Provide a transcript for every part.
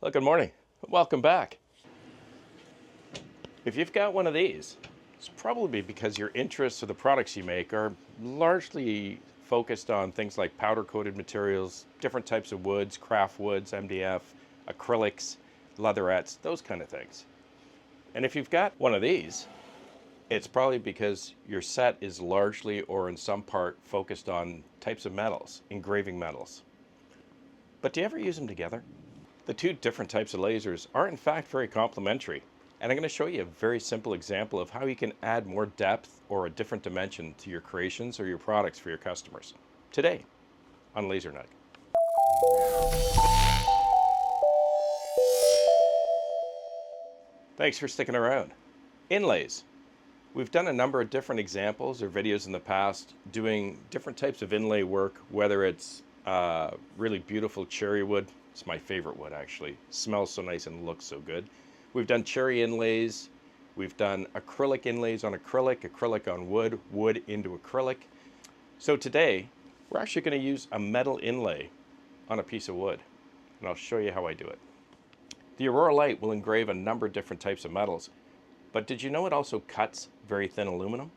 Well, good morning. Welcome back. If you've got one of these, it's probably because your interests or the products you make are largely focused on things like powder-coated materials, different types of woods, craft woods, MDF, acrylics, leatherettes, those kind of things. And if you've got one of these, it's probably because your set is largely or in some part focused on types of metals, engraving metals. But do you ever use them together? The two different types of lasers are in fact very complementary, and I'm going to show you a very simple example of how you can add more depth or a different dimension to your creations or your products for your customers today on Laser Nug. Thanks for sticking around. Inlays. We've done a number of different examples or videos in the past doing different types of inlay work, whether it's really beautiful cherry wood. It's my favorite wood, actually. It smells so nice and looks so good. We've done cherry inlays. We've done acrylic inlays on acrylic, acrylic on wood, wood into acrylic. So today, we're actually going to use a metal inlay on a piece of wood, and I'll show you how I do it. The Aurora LITE will engrave a number of different types of metals, but did you know it also cuts very thin aluminum?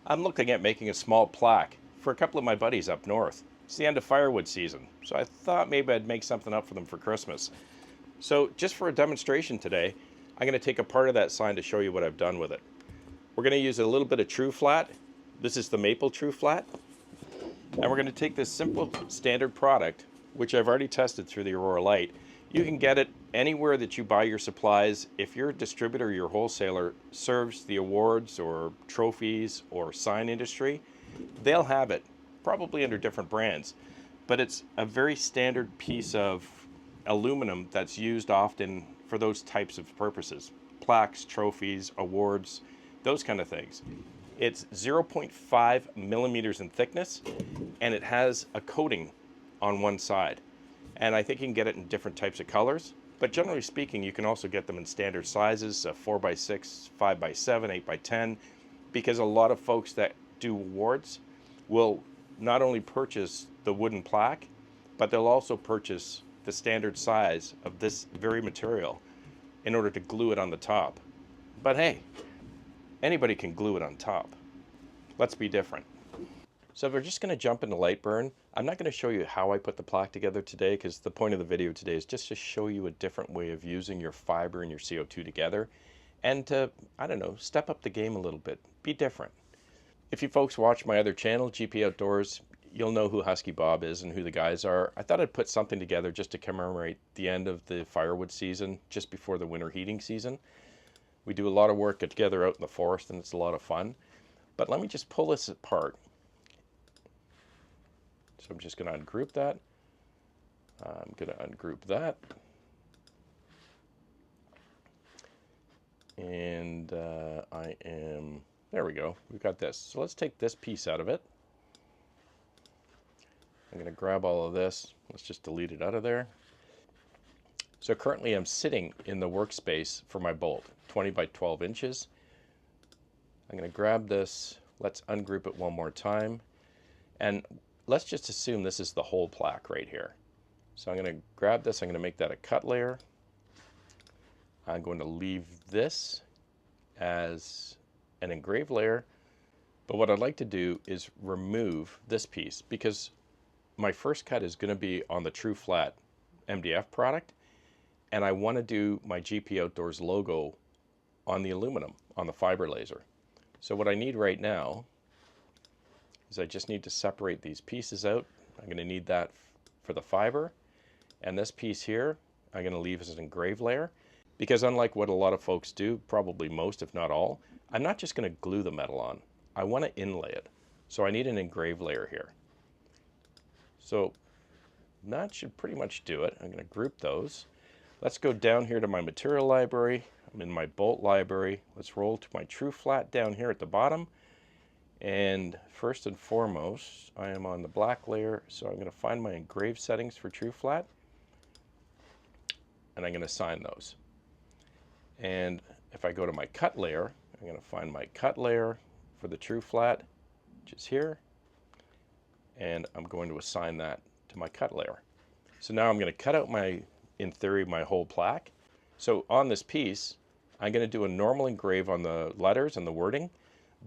I'm looking at making a small plaque for a couple of my buddies up north. It's the end of firewood season, so I thought maybe I'd make something up for them for Christmas. So just for a demonstration today, I'm going to take a part of that sign to show you what I've done with it. We're going to use a little bit of TRUFLAT. This is the maple TRUFLAT. And we're going to take this simple standard product, which I've already tested through the Aurora LITE. You can get it anywhere that you buy your supplies. If your distributor or your wholesaler serves the awards or trophies or sign industry, they'll have it, probably under different brands. But it's a very standard piece of aluminum that's used often for those types of purposes. Plaques, trophies, awards, those kind of things. It's 0.5 millimeters in thickness, and it has a coating on one side. And I think you can get it in different types of colors, but generally speaking, you can also get them in standard sizes, 4x6, 5x7, 8x10, because a lot of folks that do awards will not only purchase the wooden plaque, but they'll also purchase the standard size of this very material in order to glue it on the top. But hey, anybody can glue it on top. Let's be different. So if we're just going to jump into light burn, I'm not going to show you how I put the plaque together today, because the point of the video today is just to show you a different way of using your fiber and your CO2 together, and to, I don't know, step up the game a little bit, be different. If you folks watch my other channel, GP Outdoors, you'll know who Husky Bob is and who the guys are. I thought I'd put something together just to commemorate the end of the firewood season, just before the winter heating season. We do a lot of work together out in the forest, and it's a lot of fun. But let me just pull this apart. So I'm just going to ungroup that. I'm going to ungroup that. And there we go. We've got this. So let's take this piece out of it. I'm going to grab all of this. Let's just delete it out of there. So currently I'm sitting in the workspace for my bolt, 20 by 12 inches. I'm going to grab this. Let's ungroup it one more time. And let's just assume this is the whole plaque right here. So I'm going to grab this. I'm going to make that a cut layer. I'm going to leave this as an engraved layer. But what I'd like to do is remove this piece, because my first cut is going to be on the TRUFLAT MDF product, and I want to do my GP Outdoors logo on the aluminum, on the fiber laser. So what I need right now is I just need to separate these pieces out. I'm going to need that for the fiber, and this piece here I'm going to leave as an engraved layer, because unlike what a lot of folks do, probably most if not all, I'm not just going to glue the metal on. I want to inlay it. So I need an engraved layer here. So that should pretty much do it. I'm going to group those. Let's go down here to my material library. I'm in my bolt library. Let's roll to my TRUFLAT down here at the bottom. And first and foremost, I am on the black layer, so I'm going to find my engraved settings for TRUFLAT, and I'm going to assign those. And if I go to my cut layer, I'm going to find my cut layer for the TRUFLAT, which is here, and I'm going to assign that to my cut layer. So now I'm going to cut out my in theory, my whole plaque. So on this piece, I'm going to do a normal engrave on the letters and the wording,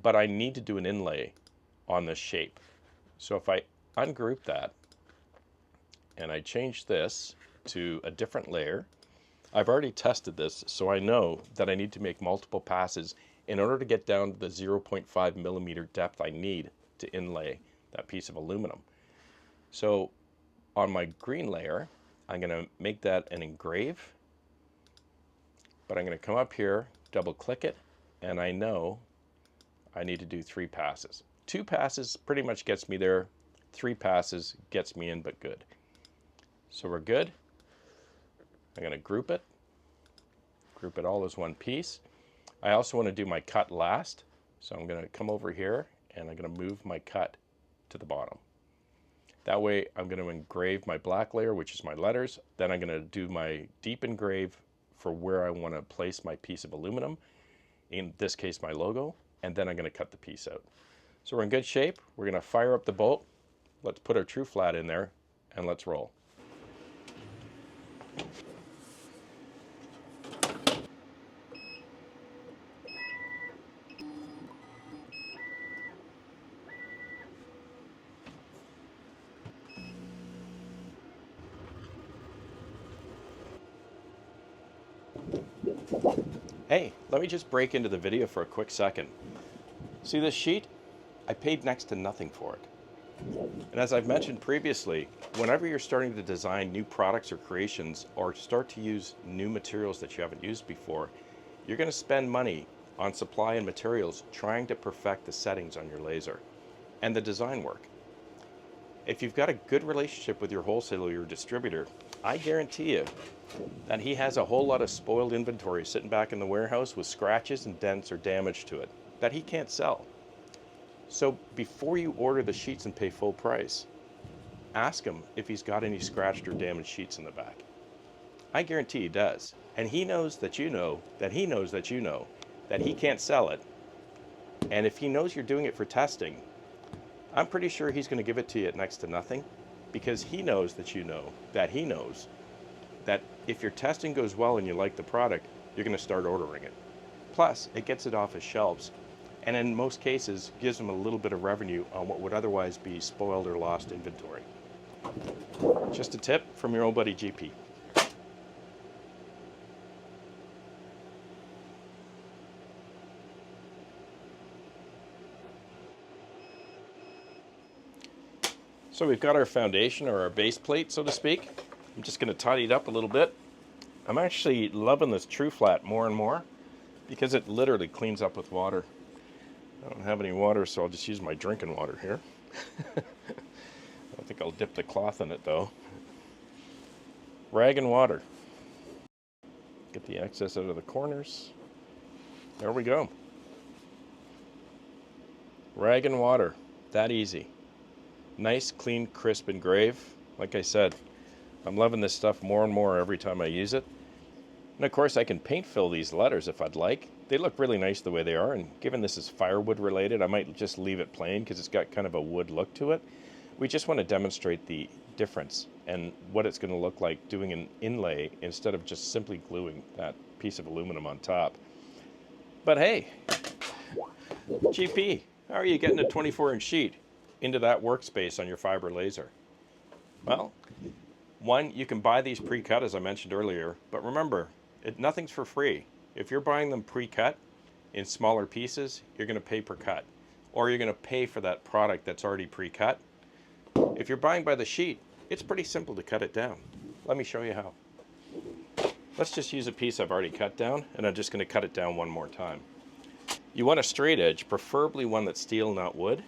but I need to do an inlay on this shape. So if I ungroup that and I change this to a different layer, I've already tested this, so I know that I need to make multiple passes in order to get down to the 0.5 millimeter depth I need to inlay that piece of aluminum. So on my green layer, I'm going to make that an engrave, but I'm going to come up here, double click it, and I know I need to do 3 passes. 2 passes pretty much gets me there. 3 passes gets me in, but good. So we're good. I'm going to group it all as one piece. I also want to do my cut last, so I'm going to come over here and I'm going to move my cut to the bottom. That way I'm going to engrave my black layer, which is my letters. Then I'm going to do my deep engrave for where I want to place my piece of aluminum, in this case my logo, and then I'm going to cut the piece out. So we're in good shape. We're going to fire up the bolt. Let's put our TRUFLAT in there and let's roll. Hey, let me just break into the video for a quick second. See this sheet? I paid next to nothing for it. And as I've mentioned previously, whenever you're starting to design new products or creations or start to use new materials that you haven't used before, you're going to spend money on supply and materials trying to perfect the settings on your laser and the design work. If you've got a good relationship with your wholesaler or your distributor, I guarantee you that he has a whole lot of spoiled inventory sitting back in the warehouse with scratches and dents or damage to it that he can't sell. So before you order the sheets and pay full price, ask him if he's got any scratched or damaged sheets in the back. I guarantee he does. And he knows that you know that he knows that you know that he can't sell it. And if he knows you're doing it for testing, I'm pretty sure he's going to give it to you at next to nothing, because he knows that you know that he knows that if your testing goes well and you like the product, you're going to start ordering it. Plus, it gets it off his shelves, and in most cases gives him a little bit of revenue on what would otherwise be spoiled or lost inventory. Just a tip from your old buddy GP. So we've got our foundation, or our base plate, so to speak. I'm just going to tidy it up a little bit. I'm actually loving this TRUFLAT more and more because it literally cleans up with water. I don't have any water, so I'll just use my drinking water here. I think I'll dip the cloth in it though. Rag and water. Get the excess out of the corners. There we go. Rag and water. That easy. Nice, clean, crisp engrave. Like I said, I'm loving this stuff more and more every time I use it. And of course I can paint fill these letters if I'd like. They look really nice the way they are, and given this is firewood related, I might just leave it plain because it's got kind of a wood look to it. We just want to demonstrate the difference and what it's going to look like doing an inlay instead of just simply gluing that piece of aluminum on top. But hey, GP, how are you getting a 24-inch sheet into that workspace on your fiber laser? Well, one, you can buy these pre-cut as I mentioned earlier, but remember, nothing's for free. If you're buying them pre-cut in smaller pieces, you're going to pay per cut, or you're going to pay for that product that's already pre-cut. If you're buying by the sheet, it's pretty simple to cut it down. Let me show you how. Let's just use a piece I've already cut down, and I'm just going to cut it down one more time. You want a straight edge, preferably one that's steel, not wood.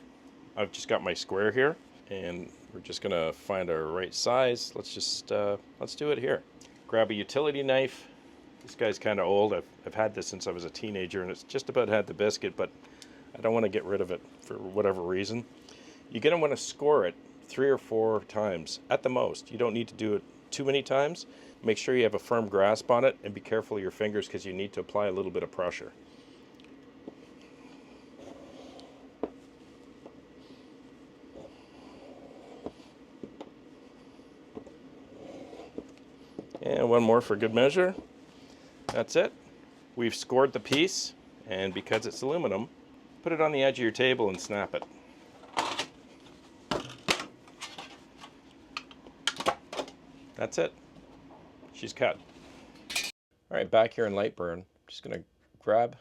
I've just got my square here, and we're just going to find our right size. Let's do it here. Grab a utility knife. This guy's kind of old. I've had this since I was a teenager, and it's just about had the biscuit, but I don't want to get rid of it for whatever reason. You're going to want to score it 3 or 4 times at the most. You don't need to do it too many times. Make sure you have a firm grasp on it, and be careful of your fingers because you need to apply a little bit of pressure. And one more for good measure. That's it. We've scored the piece, and because it's aluminum, put it on the edge of your table and snap it. That's it. She's cut. All right, back here in Lightburn, I'm just going to grab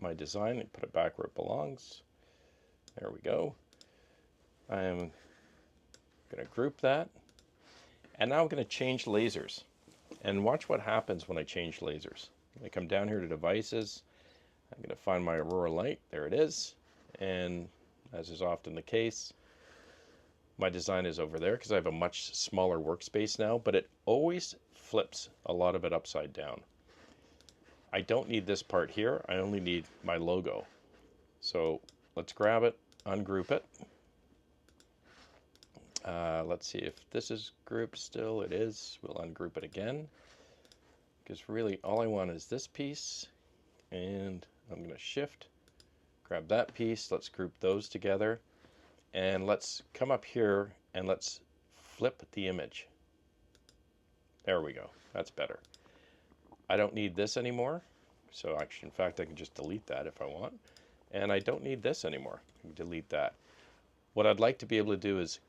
my design and put it back where it belongs. There we go. I'm going to group that. And now I'm going to change lasers. And watch what happens when I change lasers. I'm going to come down here to devices. I'm going to find my Aurora LITE. There it is. And as is often the case, my design is over there because I have a much smaller workspace now, but it always flips a lot of it upside down. I don't need this part here. I only need my logo. So let's grab it, ungroup it. Let's see if this is grouped still. It is. We'll ungroup it again. Because really all I want is this piece. And I'm going to shift, grab that piece. Let's group those together. And let's come up here and let's flip the image. There we go. That's better. I don't need this anymore. So actually, in fact, I can just delete that if I want. And I don't need this anymore. I can delete that. What I'd like to be able to do is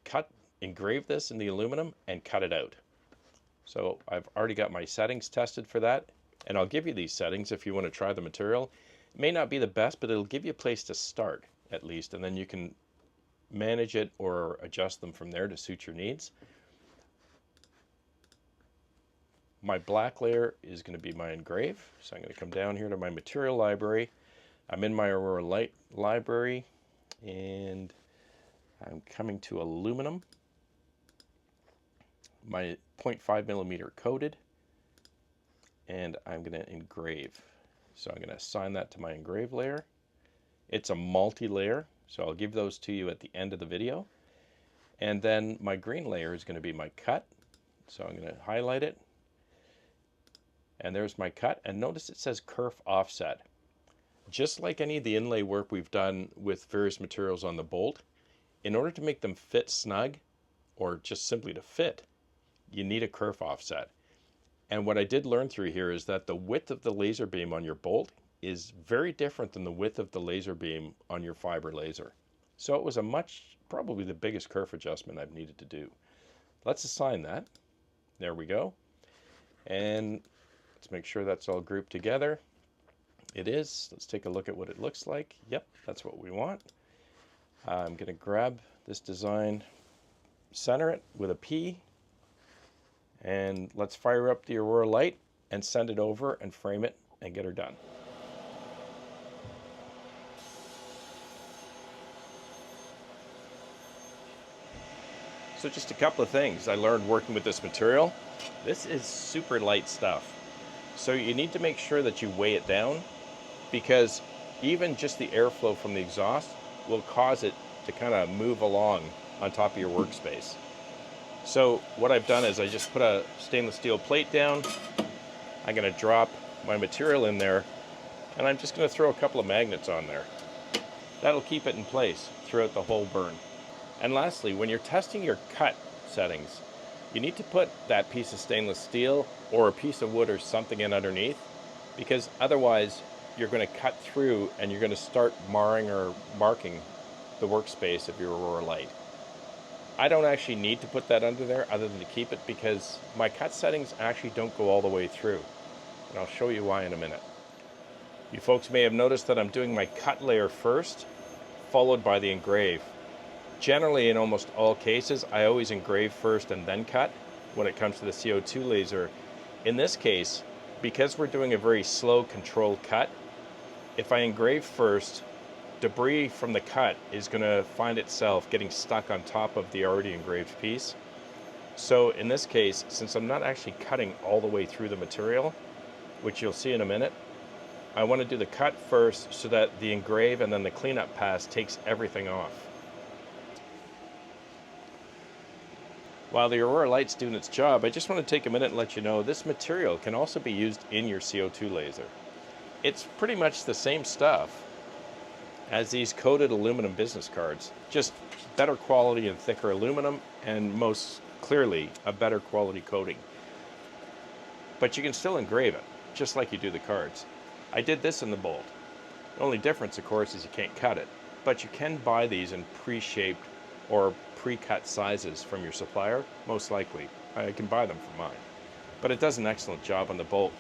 engrave this in the aluminum and cut it out. So I've already got my settings tested for that, and I'll give you these settings if you want to try the material. It may not be the best, but it'll give you a place to start at least, and then you can manage it or adjust them from there to suit your needs. My black layer is going to be my engrave, so I'm going to come down here to my material library. I'm in my Aurora LITE library, and I'm coming to aluminum. My 0.5 millimeter coated, and I'm going to engrave. So I'm going to assign that to my engrave layer. It's a multi-layer, so I'll give those to you at the end of the video. And then my green layer is going to be my cut. So I'm going to highlight it. And there's my cut. And notice it says kerf offset. Just like any of the inlay work we've done with various materials on the bolt, in order to make them fit snug, or just simply to fit, you need a kerf offset. And what I did learn through here is that the width of the laser beam on your bolt is very different than the width of the laser beam on your fiber laser. So it was probably the biggest kerf adjustment I've needed to do. Let's assign that. There we go. And let's make sure that's all grouped together. It is. Let's take a look at what it looks like. Yep, that's what we want. I'm going to grab this design, center it with a P, and let's fire up the Aurora LITE and send it over and frame it and get her done. So just a couple of things I learned working with this material. This is super light stuff. So you need to make sure that you weigh it down, because even just the airflow from the exhaust will cause it to kind of move along on top of your workspace. So what I've done is I just put a stainless steel plate down. I'm going to drop my material in there, and I'm just going to throw a couple of magnets on there. That'll keep it in place throughout the whole burn. And lastly, when you're testing your cut settings, you need to put that piece of stainless steel or a piece of wood or something in underneath, because otherwise you're going to cut through and you're going to start marring or marking the workspace of your Aurora LITE. I don't actually need to put that under there other than to keep it, because my cut settings actually don't go all the way through. And I'll show you why in a minute. You folks may have noticed that I'm doing my cut layer first, followed by the engrave. Generally, in almost all cases, I always engrave first and then cut when it comes to the CO2 laser. In this case, because we're doing a very slow, controlled cut, if I engrave first, debris from the cut is going to find itself getting stuck on top of the already engraved piece. So in this case, since I'm not actually cutting all the way through the material, which you'll see in a minute, I want to do the cut first so that the engrave and then the cleanup pass takes everything off. While the Aurora LITE's doing its job, I just want to take a minute and let you know this material can also be used in your CO2 laser. It's pretty much the same stuff as these coated aluminum business cards, just better quality and thicker aluminum, and most clearly a better quality coating. but you can still engrave it, just like you do the cards. I did this in the bolt. The only difference, of course, is you can't cut it, but you can buy these in pre-shaped or pre-cut sizes from your supplier, most likely. I can buy them for mine. But it does an excellent job on the bolt.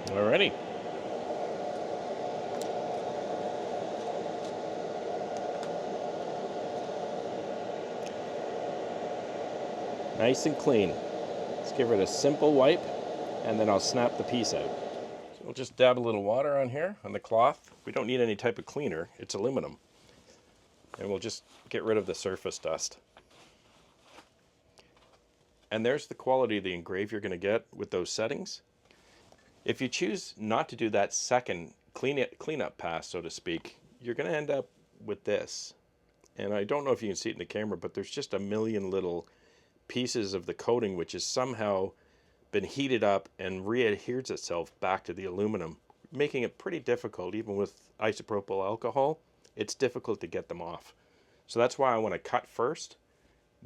Alrighty. Nice and clean. Let's give it a simple wipe, and then I'll snap the piece out. So we'll just dab a little water on here, on the cloth. We don't need any type of cleaner, it's aluminum. And we'll just get rid of the surface dust. And there's the quality of the engrave you're going to get with those settings. If you choose not to do that second cleanup pass, so to speak, you're going to end up with this. And I don't know if you can see it in the camera, but there's just a million little pieces of the coating which has somehow been heated up and re-adheres itself back to the aluminum, making it pretty difficult. Even with isopropyl alcohol, it's difficult to get them off. So that's why I want to cut first,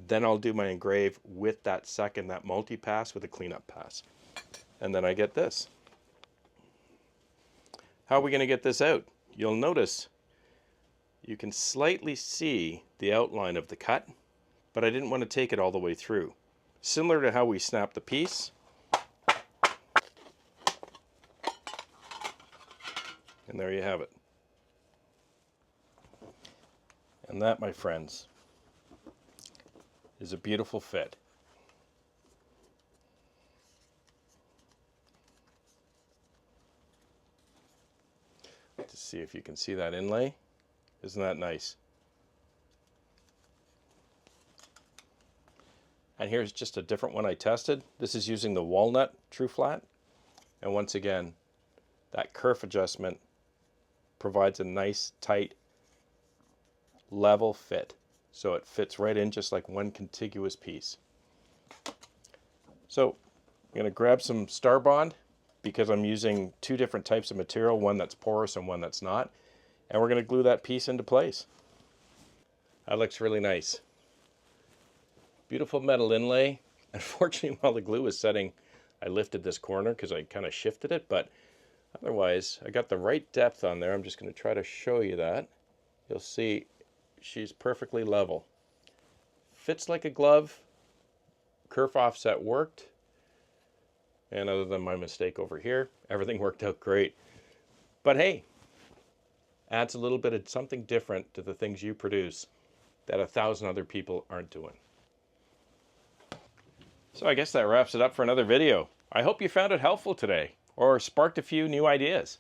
then I'll do my engrave with that second, that multi-pass with a cleanup pass. And then I get this. How are we going to get this out? You'll notice you can slightly see the outline of the cut, but I didn't want to take it all the way through. Similar to how we snap the piece. And there you have it. And that, my friends, is a beautiful fit. To see if you can see that inlay. Isn't that nice? And here's just a different one I tested. This is using the walnut TRUFLAT. And once again, that kerf adjustment provides a nice, tight, level fit. So it fits right in just like one contiguous piece. So I'm going to grab some Star Bond because I'm using two different types of material, one that's porous and one that's not. And we're going to glue that piece into place. That looks really nice. Beautiful metal inlay. Unfortunately, while the glue was setting, I lifted this corner because I kind of shifted it, but otherwise, I got the right depth on there. I'm just going to try to show you that. You'll see she's perfectly level. Fits like a glove. Kerf offset worked. And other than my mistake over here, everything worked out great. But hey, adds a little bit of something different to the things you produce that 1,000 other people aren't doing. So I guess that wraps it up for another video. I hope you found it helpful today or sparked a few new ideas.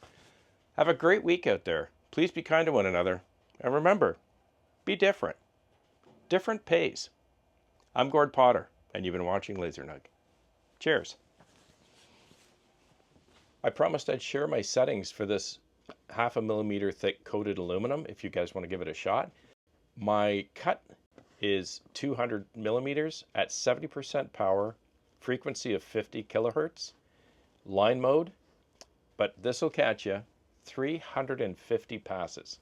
Have a great week out there. Please be kind to one another. And remember, be different. Different pays. I'm Gord Potter, and you've been watching LaserNug. Cheers. I promised I'd share my settings for this 0.5 millimeter thick coated aluminum if you guys want to give it a shot. My cut is 200 millimeters at 70% power, frequency of 50 kilohertz, line mode, but this will catch you 350 passes.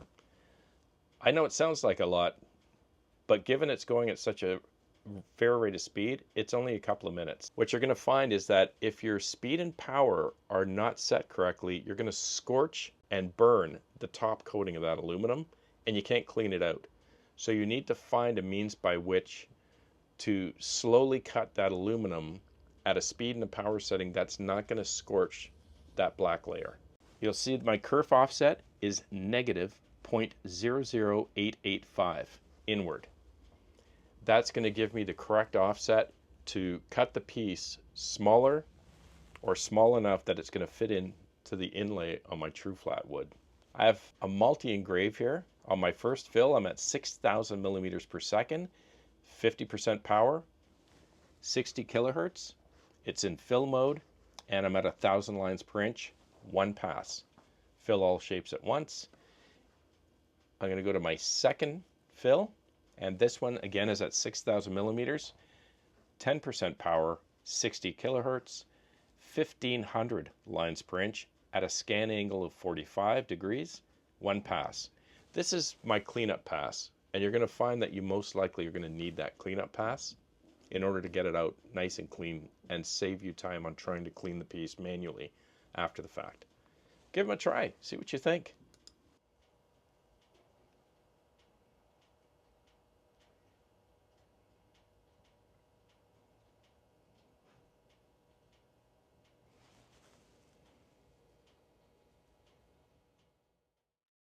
I know it sounds like a lot, but given it's going at such a fair rate of speed, it's only a couple of minutes. What you're going to find is that if your speed and power are not set correctly, you're going to scorch and burn the top coating of that aluminum, and you can't clean it out. So you need to find a means by which to slowly cut that aluminum at a speed and a power setting that's not going to scorch that black layer. You'll see my kerf offset is negative 0.00885 inward. That's going to give me the correct offset to cut the piece smaller or small enough that it's going to fit into the inlay on my TRUFLAT wood. I have a multi-engrave here. On my first fill, I'm at 6,000 millimeters per second, 50% power, 60 kilohertz. It's in fill mode, and I'm at 1,000 lines per inch, one pass. Fill all shapes at once. I'm going to go to my second fill, and this one again is at 6,000 millimeters, 10% power, 60 kilohertz, 1,500 lines per inch at a scan angle of 45 degrees, one pass. This is my cleanup pass, and you're going to find that you most likely are going to need that cleanup pass in order to get it out nice and clean and save you time on trying to clean the piece manually after the fact. Give them a try, see what you think.